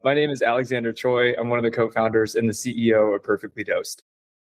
My name is Alexander Choi. I'm one of the co-founders and the CEO of Perfectly Dosed.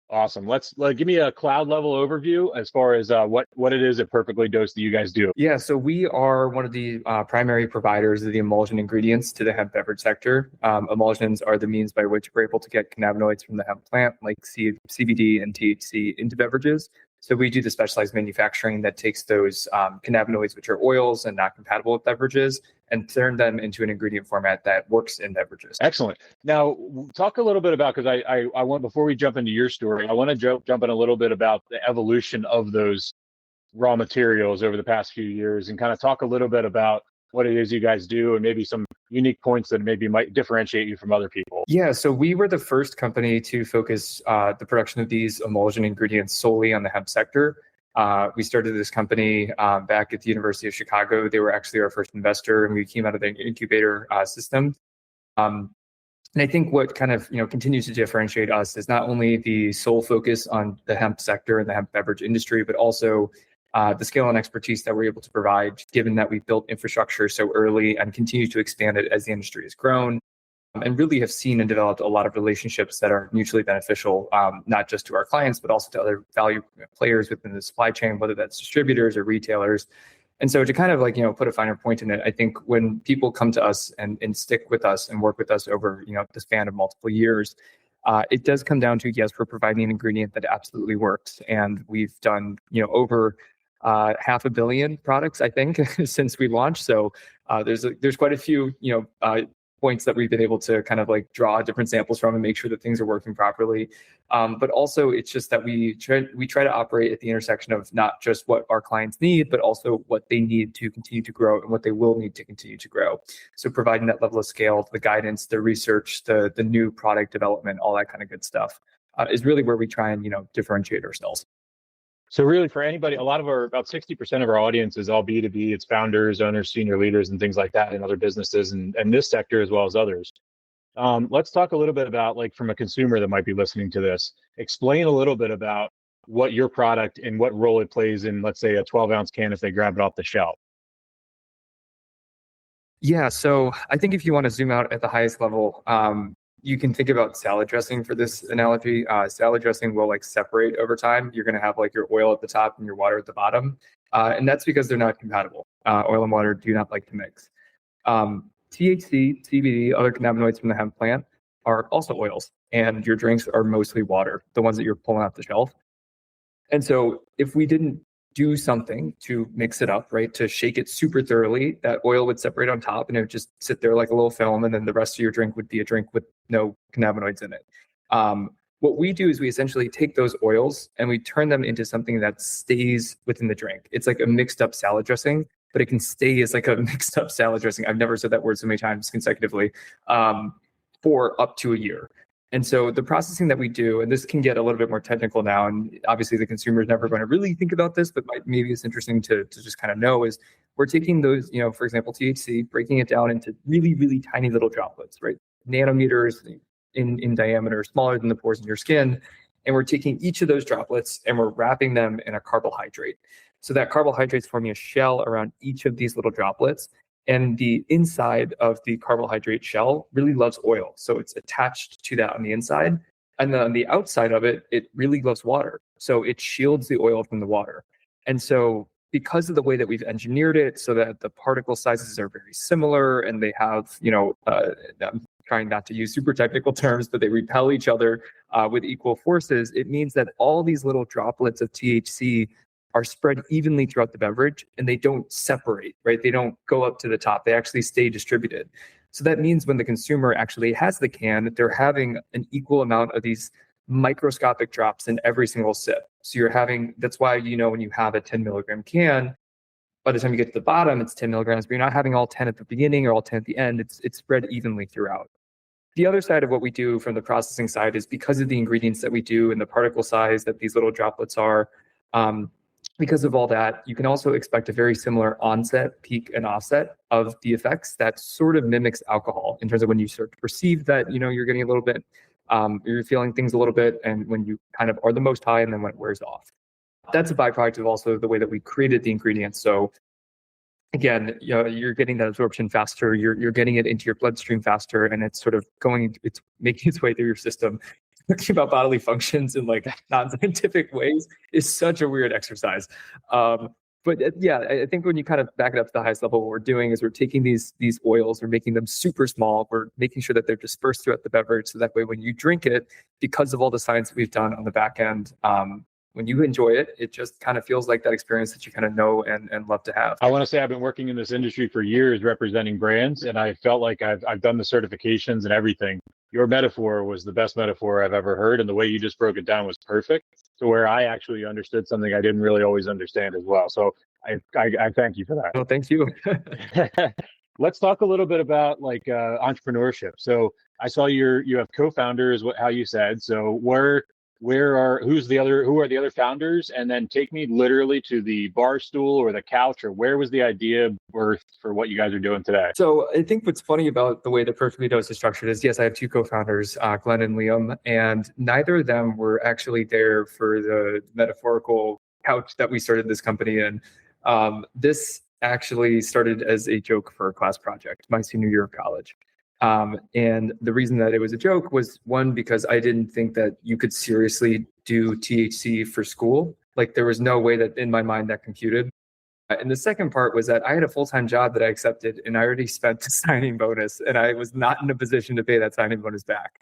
Awesome. Let's give me a cloud level overview as far as what it is at Perfectly Dosed that you guys do. Yeah, so we are one of the primary providers of the emulsion ingredients to the hemp beverage sector. Emulsions are the means by which we're able to get cannabinoids from the hemp plant, like CBD and THC, into beverages. So we do the specialized manufacturing that takes those cannabinoids, which are oils and not compatible with beverages, and turn them into an ingredient format that works in beverages. Excellent. Now, talk a little bit about, because I want, before we jump into your story, I want to jump in a little bit about the evolution of those raw materials over the past few years, and kind of talk a little bit about what it is you guys do and maybe some unique points that maybe might differentiate you from other people. Yeah, so we were the first company to focus the production of these emulsion ingredients solely on the hemp sector. We started this company back at the University of Chicago. They were actually our first investor, and we came out of the incubator system. And I think what kind of continues to differentiate us is not only the sole focus on the hemp sector and the hemp beverage industry, but also the scale and expertise that we're able to provide, given that we've built infrastructure so early and continue to expand it as the industry has grown, and really have seen and developed a lot of relationships that are mutually beneficial, not just to our clients, but also to other value players within the supply chain, whether that's distributors or retailers. And so to kind of put a finer point in it, I think when people come to us and stick with us and work with us over, the span of multiple years, it does come down to, yes, we're providing an ingredient that absolutely works. And we've done, over 500 million products, I think, since we launched. So there's quite a few, points that we've been able to kind of draw different samples from and make sure that things are working properly. But also it's just that we try to operate at the intersection of not just what our clients need, but also what they need to continue to grow and what they will need to continue to grow. So providing that level of scale, the guidance, the research, the new product development, all that kind of good stuff is really where we try and, differentiate ourselves. So really, for anybody, about 60% of our audience is all B2B. It's founders, owners, senior leaders, and things like that in other businesses and this sector as well as others. Let's talk a little bit about, from a consumer that might be listening to this, explain a little bit about what your product and what role it plays in, let's say, a 12-ounce can if they grab it off the shelf. Yeah, so I think if you want to zoom out at the highest level, you can think about salad dressing for this analogy. Salad dressing will separate over time. You're going to have your oil at the top and your water at the bottom. And that's because they're not compatible. Oil and water do not like to mix. THC, CBD, other cannabinoids from the hemp plant are also oils. And your drinks are mostly water, the ones that you're pulling off the shelf. And so if we didn't do something to mix it up, right, to shake it super thoroughly, that oil would separate on top and it would just sit there like a little film, and then the rest of your drink would be a drink with no cannabinoids in it. What we do is we essentially take those oils and we turn them into something that stays within the drink. It's like a mixed up salad dressing, but it can stay as a mixed up salad dressing. I've never said that word so many times consecutively, for up to a year. And so the processing that we do, and this can get a little bit more technical now, and obviously the consumer is never going to really think about this, but maybe it's interesting to just kind of know, is we're taking those, for example, THC, breaking it down into really, really tiny little droplets, right? Nanometers in diameter, smaller than the pores in your skin. And we're taking each of those droplets and we're wrapping them in a carbohydrate. So that carbohydrate's forming a shell around each of these little droplets. And the inside of the carbohydrate shell really loves oil. So it's attached to that on the inside. And then on the outside of it, it really loves water. So it shields the oil from the water. And so because of the way that we've engineered it so that the particle sizes are very similar and they have, I'm trying not to use super technical terms, but they repel each other with equal forces, it means that all these little droplets of THC are spread evenly throughout the beverage and they don't separate, right? They don't go up to the top. They actually stay distributed. So that means when the consumer actually has the can, they're having an equal amount of these microscopic drops in every single sip. So that's why, when you have a 10 milligram can, by the time you get to the bottom, it's 10 milligrams, but you're not having all 10 at the beginning or all 10 at the end. It's spread evenly throughout. The other side of what we do from the processing side is because of the ingredients that we do and the particle size that these little droplets are, because of all that, you can also expect a very similar onset, peak, and offset of the effects that sort of mimics alcohol in terms of when you start to perceive that, you're getting a little bit, you're feeling things a little bit, and when you kind of are the most high and then when it wears off. That's a byproduct of also the way that we created the ingredients. So again, you're getting that absorption faster, you're getting it into your bloodstream faster, and it's sort of it's making its way through your system. Thinking about bodily functions in like non-scientific ways is such a weird exercise. But yeah, I think when you kind of back it up to the highest level, what we're doing is we're taking these oils, we're making them super small, we're making sure that they're dispersed throughout the beverage, so that way when you drink it, because of all the science that we've done on the back end, when you enjoy it, it just kind of feels like that experience that you kind of know and love to have. I want to say I've been working in this industry for years representing brands, and I felt like I've done the certifications and everything. Your metaphor was the best metaphor I've ever heard, and the way you just broke it down was perfect, to where I actually understood something I didn't really always understand as well. So I thank you for that. Oh, thank you. Let's talk a little bit about like entrepreneurship. So I saw you have co-founders, how you said. So who are the other founders? And then take me literally to the bar stool or the couch, or where was the idea birthed for what you guys are doing today? So I think what's funny about the way that Perfectly Dosed is structured is, yes, I have two co-founders, Glenn and Liam, and neither of them were actually there for the metaphorical couch that we started this company in. This actually started as a joke for a class project, my senior year of college. And the reason that it was a joke was, one, because I didn't think that you could seriously do THC for school. Like, there was no way that in my mind that computed. And the second part was that I had a full-time job that I accepted, and I already spent the signing bonus, and I was not in a position to pay that signing bonus back.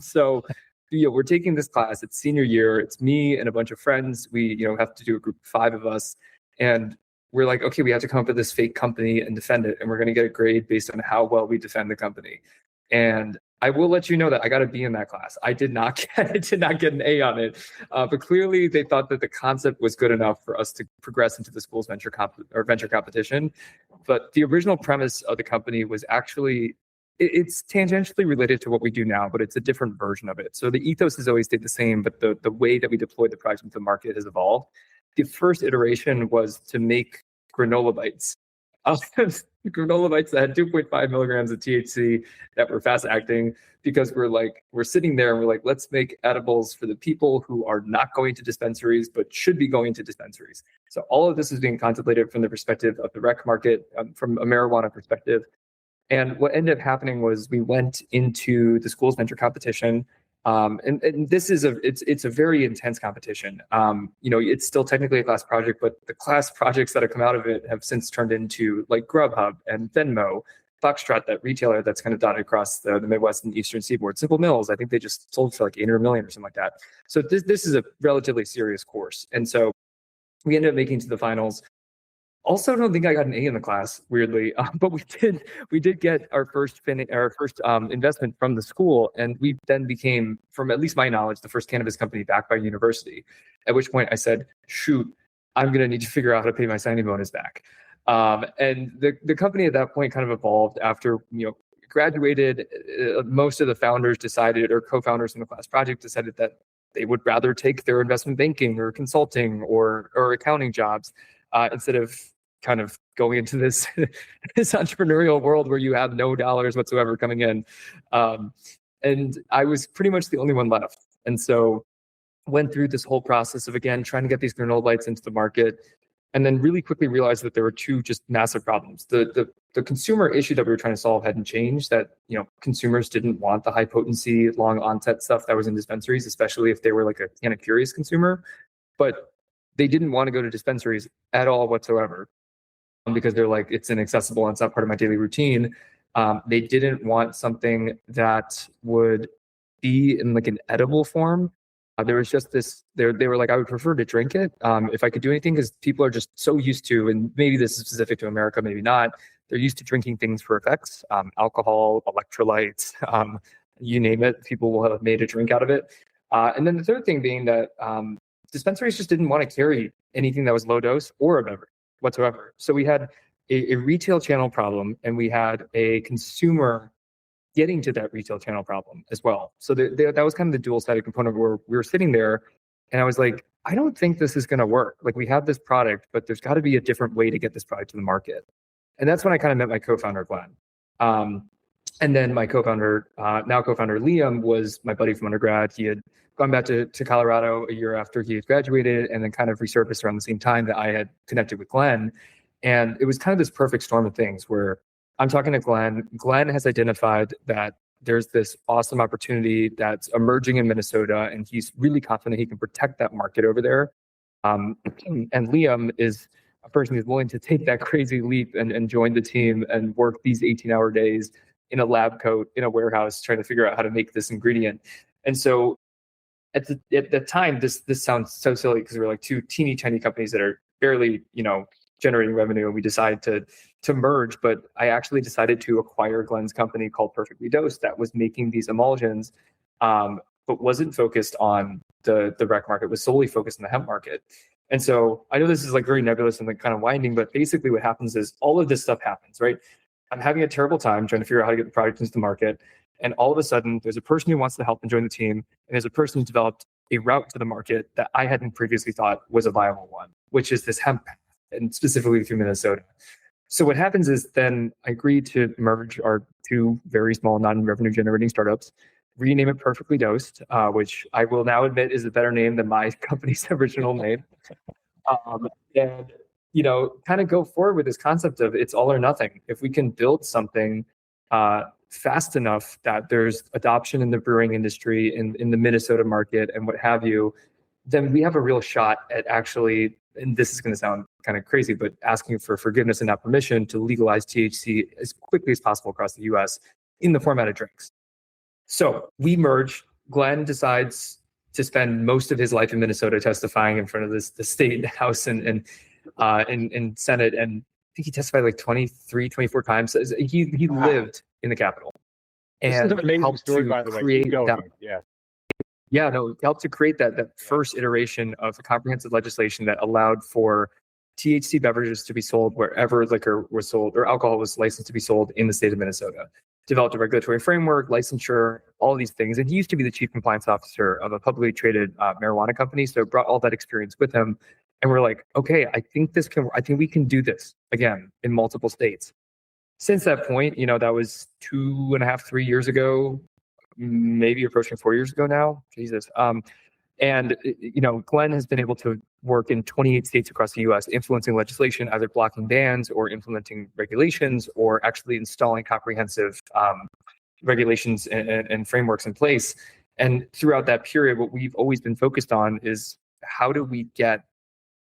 So we're taking this class. It's senior year. It's me and a bunch of friends. We have to do a group of 5 of us, and we're like, okay, we have to come up with this fake company and defend it. And we're going to get a grade based on how well we defend the company. And I will let you know that I got a B in that class. I did not get an A on it. But clearly they thought that the concept was good enough for us to progress into the school's venture competition. But the original premise of the company was actually, it's tangentially related to what we do now, but it's a different version of it. So the ethos has always stayed the same, but the way that we deployed the product into the market has evolved. The first iteration was to make granola bites. Granola bites that had 2.5 milligrams of THC that were fast acting, because we're sitting there and we're like, let's make edibles for the people who are not going to dispensaries but should be going to dispensaries. So all of this is being contemplated from the perspective of the rec market, from a marijuana perspective. And what ended up happening was we went into the school's venture competition. And this is it's a very intense competition. It's still technically a class project, but the class projects that have come out of it have since turned into like Grubhub and Venmo, Foxtrot, that retailer that's kind of dotted across the Midwest and Eastern Seaboard. Simple Mills, I think they just sold for like 800 million or something like that. So this is a relatively serious course. And so we ended up making it to the finals. Also, I don't think I got an A in the class, weirdly, but we did get our first investment from the school, and we then became, from at least my knowledge, the first cannabis company backed by a university. At which point I said, "Shoot, I'm going to need to figure out how to pay my signing bonus back." And the company at that point kind of evolved after graduated. Most of the founders decided, or co-founders from the class project decided, that they would rather take their investment banking or consulting or accounting jobs instead of kind of going into this entrepreneurial world where you have no dollars whatsoever coming in. And I was pretty much the only one left. And so went through this whole process of, again, trying to get these granola bites into the market, and then really quickly realized that there were two just massive problems. The consumer issue that we were trying to solve hadn't changed, that consumers didn't want the high potency, long onset stuff that was in dispensaries, especially if they were like a kind of curious consumer. But they didn't want to go to dispensaries at all whatsoever, because they're like, it's inaccessible and it's not part of my daily routine. They didn't want something that would be in like an edible form. There was just this, they were like, I would prefer to drink it if I could do anything, because people are just so used to, and maybe this is specific to America, maybe not, they're used to drinking things for effects, alcohol, electrolytes, you name it, people will have made a drink out of it. And then the third thing being that dispensaries just didn't want to carry anything that was low dose or a beverage whatsoever. So we had a retail channel problem, and we had a consumer getting to that retail channel problem as well. So that was kind of the dual-sided component, where we were sitting there and I was like, I don't think this is going to work. Like, we have this product, but there's got to be a different way to get this product to the market. And that's when I kind of met my co-founder, Glenn. And then my co-founder, now co-founder Liam, was my buddy from undergrad. He had gone back to Colorado a year after he had graduated, and then kind of resurfaced around the same time that I had connected with Glenn. And it was kind of this perfect storm of things where I'm talking to Glenn. Glenn has identified that there's this awesome opportunity that's emerging in Minnesota, and he's really confident he can protect that market over there. And Liam is a person who's willing to take that crazy leap and join the team and work these 18-hour days in a lab coat in a warehouse trying to figure out how to make this ingredient. And so at the time, this sounds so silly because we're like two teeny tiny companies that are barely, generating revenue, and we decide to merge. But I actually decided to acquire Glenn's company called Perfectly Dosed that was making these emulsions, but wasn't focused on the rec market, was solely focused on the hemp market. And so I know this is like very nebulous and like kind of winding, but basically what happens is all of this stuff happens, right? I'm having a terrible time trying to figure out how to get the product into the market. And all of a sudden, there's a person who wants to help and join the team. And there's a person who developed a route to the market that I hadn't previously thought was a viable one, which is this hemp path, and specifically through Minnesota. So what happens is then I agreed to merge our two very small non-revenue generating startups, rename it Perfectly Dosed, which I will now admit is a better name than my company's original name. And kind of go forward with this concept of it's all or nothing. If we can build something fast enough that there's adoption in the brewing industry, in the Minnesota market and what have you, then we have a real shot at actually, and this is going to sound kind of crazy, but asking for forgiveness and not permission to legalize THC as quickly as possible across the US in the format of drinks. So we merge. Glenn decides to spend most of his life in Minnesota testifying in front of the state house and Senate. And I think he testified like 23, 24 times. He lived in the Capitol. This is an amazing story, by the way. Keep going. Yeah, no, helped to create that first iteration of the comprehensive legislation that allowed for THC beverages to be sold wherever liquor was sold or alcohol was licensed to be sold in the state of Minnesota. Developed a regulatory framework, licensure, all of these things. And he used to be the chief compliance officer of a publicly traded marijuana company. So brought all that experience with him. And we're like, okay, I think we can do this again in multiple states. Since that point, that was 2.5, 3 years ago, maybe approaching 4 years ago now. Jesus. And Glenn has been able to work in 28 states across the U.S., influencing legislation, either blocking bans or implementing regulations, or actually installing comprehensive regulations and frameworks in place. And throughout that period, what we've always been focused on is how do we get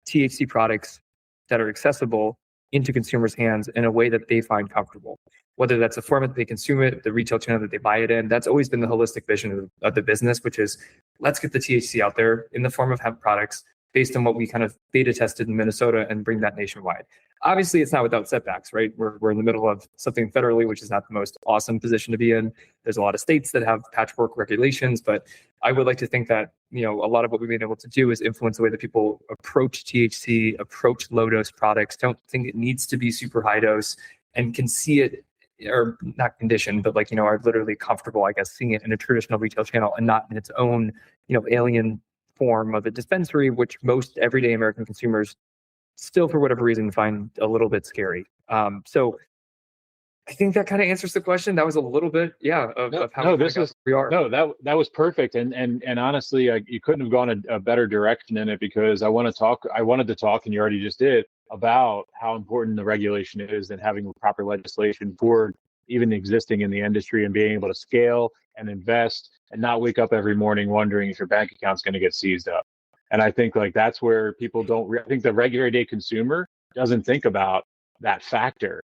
THC products that are accessible into consumers' hands in a way that they find comfortable, whether that's the format that they consume it, the retail channel that they buy it in. That's always been the holistic vision of the business, which is let's get the THC out there in the form of hemp products based on what we kind of beta tested in Minnesota and bring that nationwide. Obviously, it's not without setbacks, right? We're in the middle of something federally, which is not the most awesome position to be in. There's a lot of states that have patchwork regulations, but I would like to think that, a lot of what we've been able to do is influence the way that people approach THC, approach low dose products, don't think it needs to be super high dose, and can see it, or not conditioned, but are literally comfortable, I guess, seeing it in a traditional retail channel and not in its own, alien form of a dispensary, which most everyday American consumers still, for whatever reason, find a little bit scary. So I think that kind of answers the question. That was a little bit, of how we are. No, that was perfect. And honestly, you couldn't have gone a better direction in it, because I wanted to talk, and you already just did, about how important the regulation is and having proper legislation for even existing in the industry and being able to scale and invest and not wake up every morning wondering if your bank account's going to get seized up. And I think that's where people I think the regular day consumer doesn't think about that factor.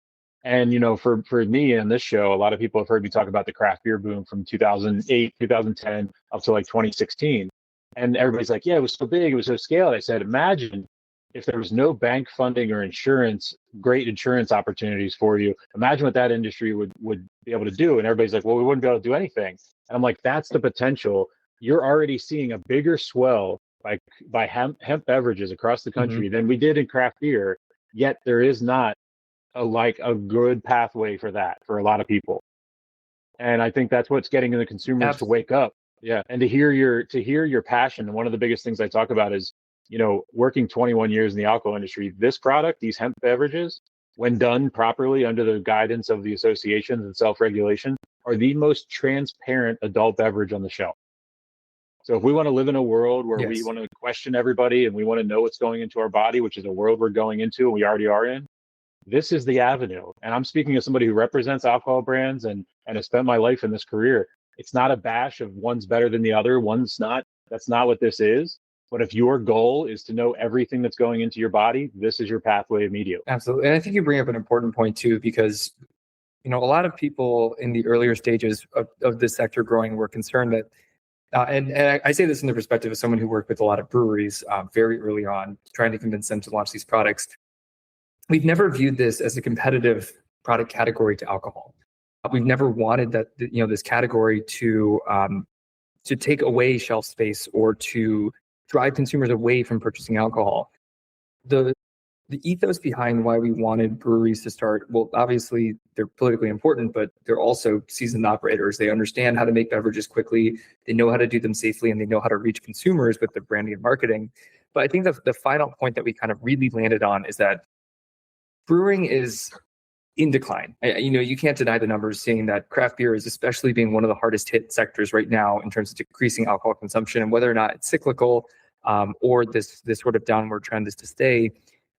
And, for me in this show, a lot of people have heard me talk about the craft beer boom from 2008, 2010 up to like 2016. And everybody's like, yeah, it was so big, it was so scaled. I said, imagine if there was no bank funding or great insurance opportunities for you. Imagine what that industry would be able to do. And everybody's like, well, we wouldn't be able to do anything. And I'm like, that's the potential. You're already seeing a bigger swell by hemp beverages across the country than we did in craft beer. Yet there is not a good pathway for that for a lot of people. And I think that's what's getting the consumers to wake up. Yeah. And to hear your passion. And one of the biggest things I talk about is, working 21 years in the alcohol industry, this product, these hemp beverages, when done properly under the guidance of the associations and self-regulation, are the most transparent adult beverage on the shelf. So if we want to live in a world where we want to question everybody and we want to know what's going into our body, which is a world we're going into and we already are in, this is the avenue. And I'm speaking as somebody who represents alcohol brands and has spent my life in this career. It's not a bash of one's better than the other, one's not. That's not what this is. But if your goal is to know everything that's going into your body, this is your pathway immediately. Absolutely. And I think you bring up an important point too, because a lot of people in the earlier stages of this sector growing were concerned that, and I say this in the perspective of someone who worked with a lot of breweries very early on, trying to convince them to launch these products. We've never viewed this as a competitive product category to alcohol. We've never wanted that, this category to take away shelf space or to drive consumers away from purchasing alcohol. The ethos behind why we wanted breweries to start, well, obviously they're politically important, but they're also seasoned operators. They understand how to make beverages quickly. They know how to do them safely, and they know how to reach consumers with their branding and marketing. But I think the final point that we kind of really landed on is that brewing is in decline. You can't deny the numbers, saying that craft beer is especially being one of the hardest hit sectors right now in terms of decreasing alcohol consumption, and whether or not it's cyclical or this sort of downward trend is to stay.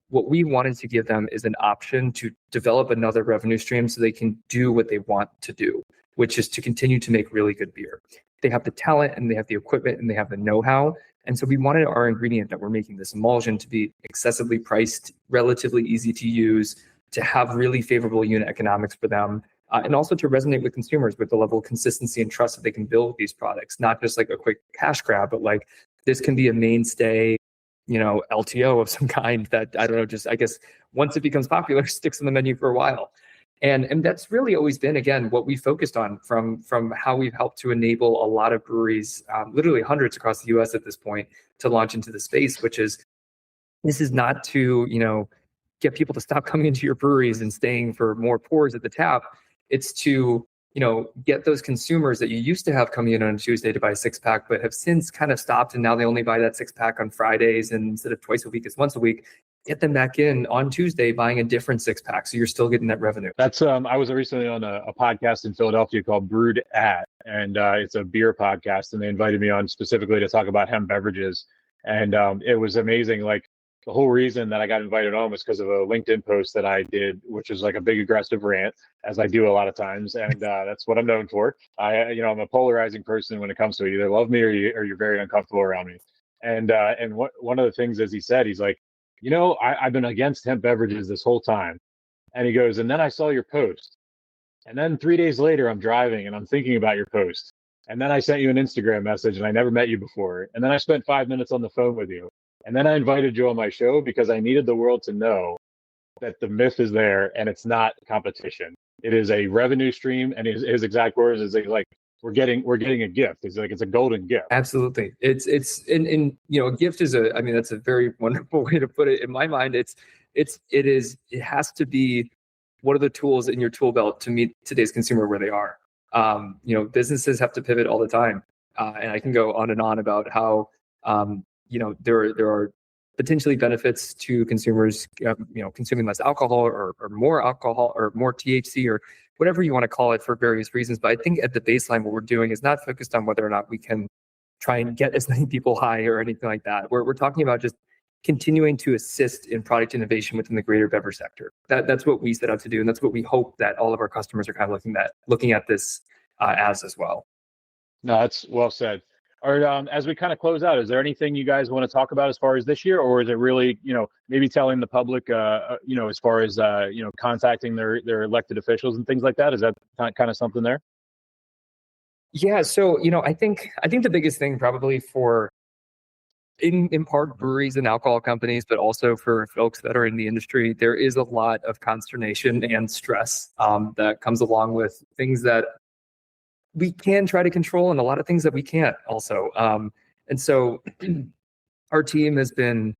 What we wanted to give them is an option to develop another revenue stream so they can do what they want to do, which is to continue to make really good beer. They have the talent and they have the equipment and they have the know-how. And so we wanted our ingredient that we're making, this emulsion, to be accessibly priced, relatively easy to use, to have really favorable unit economics for them, and also to resonate with consumers with the level of consistency and trust that they can build with these products, not just like a quick cash grab, but like this can be a mainstay LTO of some kind that, I don't know, just I guess once it becomes popular, sticks on the menu for a while. And that's really always been, again, what we focused on from how we've helped to enable a lot of breweries, literally hundreds across the US at this point, to launch into the space, which is, this is not to, get people to stop coming into your breweries and staying for more pours at the tap. It's to get those consumers that you used to have coming in on a Tuesday to buy a 6-pack, but have since kind of stopped, and now they only buy that 6-pack on Fridays, and instead of twice a week, it's once a week. Get them back in on Tuesday buying a different 6-pack, so you're still getting that revenue. That's I was recently on a podcast in Philadelphia called Brewed At, and it's a beer podcast, and they invited me on specifically to talk about hemp beverages, and it was amazing. Like, the whole reason that I got invited on was because of a LinkedIn post that I did, which was like a big aggressive rant, as I do a lot of times, and that's what I'm known for. I'm a polarizing person when it comes to it. You either love me or you're very uncomfortable around me. And one of the things, as he said, he's like, I've been against hemp beverages this whole time, and he goes, and then I saw your post, and then 3 days later I'm driving and I'm thinking about your post, and then I sent you an Instagram message, and I never met you before, and then I spent 5 minutes on the phone with you. And then I invited you on my show because I needed the world to know that the myth is there and it's not competition. It is a revenue stream. And his exact words is like, we're getting a gift. It's like, it's a golden gift. Absolutely. It's a gift is that's a very wonderful way to put it. In my mind, it has to be one of the tools in your tool belt to meet today's consumer where they are. Businesses have to pivot all the time. And I can go on and on about how, there are potentially benefits to consumers, consuming less alcohol or more alcohol or more THC or whatever you want to call it for various reasons. But I think at the baseline, what we're doing is not focused on whether or not we can try and get as many people high or anything like that. We're talking about just continuing to assist in product innovation within the greater beverage sector. That's what we set out to do. And that's what we hope that all of our customers are kind of looking at this as well. No, that's well said. Or as we kind of close out, is there anything you guys want to talk about as far as this year, or is it really, maybe telling the public, as far as contacting their elected officials and things like that? Is that kind of something there? Yeah. So I think the biggest thing probably for in part breweries and alcohol companies, but also for folks that are in the industry, there is a lot of consternation and stress that comes along with things that we can try to control and a lot of things that we can't also. And so our team has been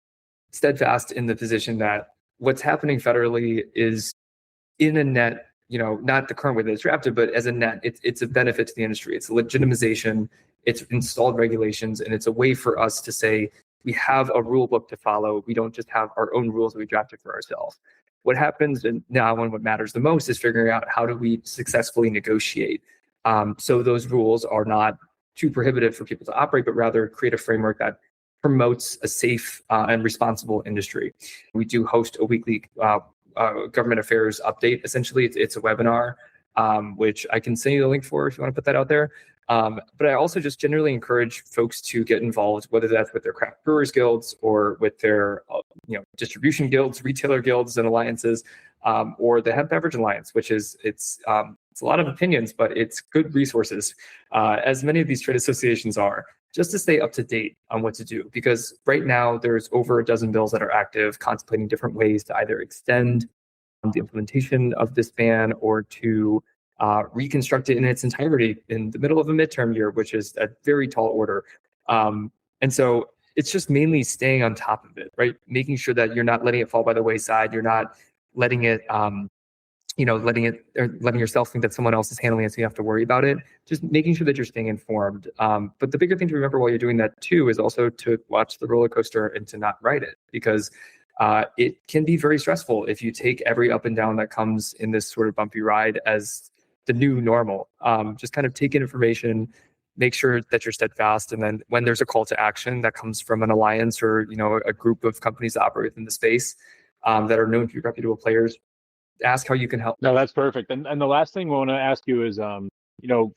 steadfast in the position that what's happening federally is in a net, not the current way that it's drafted, but as a net, it's a benefit to the industry. It's a legitimization, it's installed regulations, and it's a way for us to say we have a rule book to follow. We don't just have our own rules that we drafted for ourselves. What happens now and what matters the most is figuring out how do we successfully negotiate so those rules are not too prohibitive for people to operate, but rather create a framework that promotes a safe and responsible industry. We do host a weekly government affairs update. Essentially, it's a webinar, which I can send you the link for if you want to put that out there. But I also just generally encourage folks to get involved, whether that's with their craft brewers guilds or with their distribution guilds, retailer guilds and alliances, or the Hemp Beverage Alliance, which is it's a lot of opinions, but it's good resources, as many of these trade associations are, just to stay up to date on what to do. Because right now there's over a dozen bills that are active, contemplating different ways to either extend the implementation of this ban or to reconstruct it in its entirety in the middle of a midterm year, which is a very tall order. And so it's just mainly staying on top of it, right? Making sure that you're not letting it fall by the wayside. You're not letting it, letting yourself think that someone else is handling it, so you have to worry about it. Just making sure that you're staying informed. But the bigger thing to remember while you're doing that too is also to watch the roller coaster and to not ride it, because it can be very stressful if you take every up and down that comes in this sort of bumpy ride as the new normal. Just kind of take in information, make sure that you're steadfast, and then when there's a call to action that comes from an alliance or a group of companies that operate within the space that are known to be reputable players, ask how you can help. No, that's perfect. And the last thing we want to ask you is,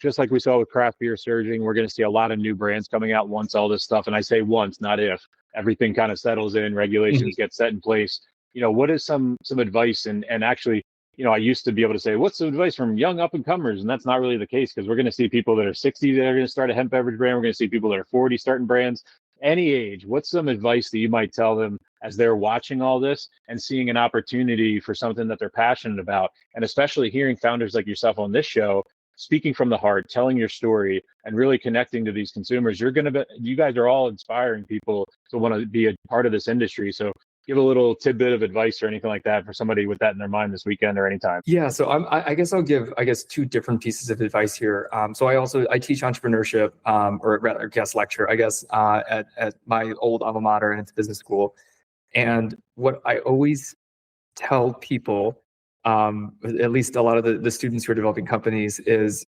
just like we saw with craft beer surging, we're going to see a lot of new brands coming out once all this stuff, and I say once, not if, everything kind of settles in, regulations get set in place. What is some advice? And actually, I used to be able to say, what's some advice from young up and comers? And that's not really the case, because we're going to see people that are 60 that are going to start a hemp beverage brand. We're going to see people that are 40 starting brands. Any age, what's some advice that you might tell them as they're watching all this and seeing an opportunity for something that they're passionate about? And especially hearing founders like yourself on this show, speaking from the heart, telling your story and really connecting to these consumers. You guys are all inspiring people to want to be a part of this industry. So give a little tidbit of advice or anything like that for somebody with that in their mind this weekend or anytime. Yeah, so I guess I'll give two different pieces of advice here. So I teach entrepreneurship, or rather guest lecture, at my old alma mater, and it's business school. And what I always tell people, at least a lot of the students who are developing companies, is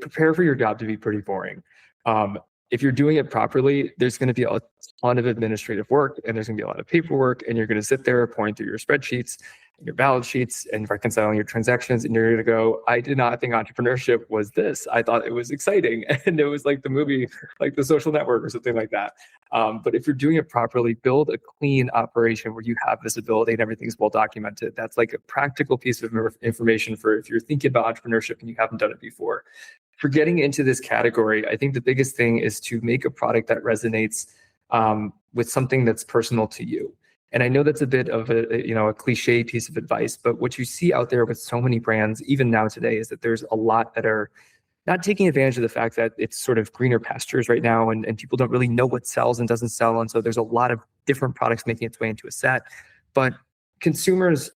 prepare for your job to be pretty boring. If you're doing it properly, there's going to be a ton of administrative work, and there's going to be a lot of paperwork, and you're going to sit there pouring through your spreadsheets and your balance sheets and reconciling your transactions, and you're going to go, I did not think entrepreneurship was this. I thought it was exciting. And it was like the movie, like The Social Network or something like that. But if you're doing it properly, build a clean operation where you have visibility and everything's well documented. That's like a practical piece of information for if you're thinking about entrepreneurship and you haven't done it before. For getting into this category, I think the biggest thing is to make a product that resonates with something that's personal to you. And I know that's a bit of a cliche piece of advice, but what you see out there with so many brands, even now today, is that there's a lot that are not taking advantage of the fact that it's sort of greener pastures right now, and people don't really know what sells and doesn't sell. And so there's a lot of different products making its way into a set. But consumers,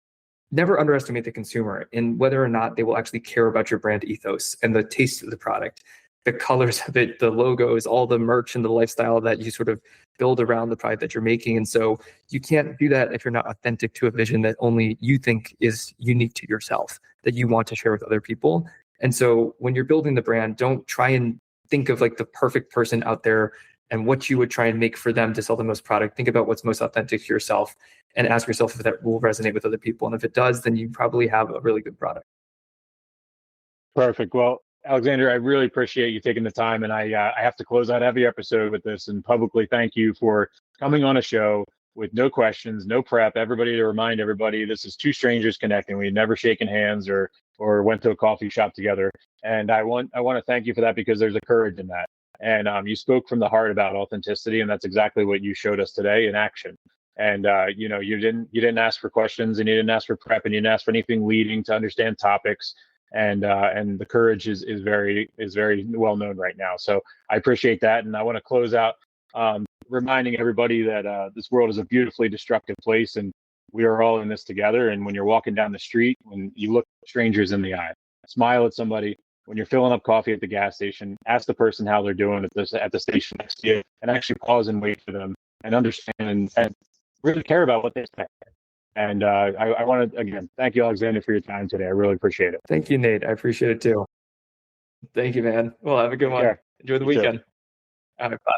never underestimate the consumer in whether or not they will actually care about your brand ethos and the taste of the product, the colors of it, the logos, all the merch and the lifestyle that you sort of build around the product that you're making. And so you can't do that if you're not authentic to a vision that only you think is unique to yourself, that you want to share with other people. And so when you're building the brand, don't try and think of like the perfect person out there and what you would try and make for them to sell the most product. Think about what's most authentic to yourself and ask yourself if that will resonate with other people. And if it does, then you probably have a really good product. Perfect. Well, Alexander, I really appreciate you taking the time, and I have to close out every episode with this and publicly thank you for coming on a show with no questions, no prep. Everybody, to remind everybody, this is two strangers connecting. We've never shaken hands or went to a coffee shop together, and I want to thank you for that, because there's a courage in that. And you spoke from the heart about authenticity, and that's exactly what you showed us today in action. And you didn't ask for questions, and you didn't ask for prep, and you didn't ask for anything leading to understand topics. And the courage is very well known right now. So I appreciate that, and I want to close out reminding everybody that this world is a beautifully destructive place, and we are all in this together. And when you're walking down the street, when you look strangers in the eye, smile at somebody. When you're filling up coffee at the gas station, ask the person how they're doing at the station next to you, and actually pause and wait for them and understand and really care about what they say. And I want to, again, thank you, Alexander, for your time today. I really appreciate it. Thank you, Nate. I appreciate it too. Thank you, man. Well, have a good one. Care. Enjoy the You too. weekend. All right, bye.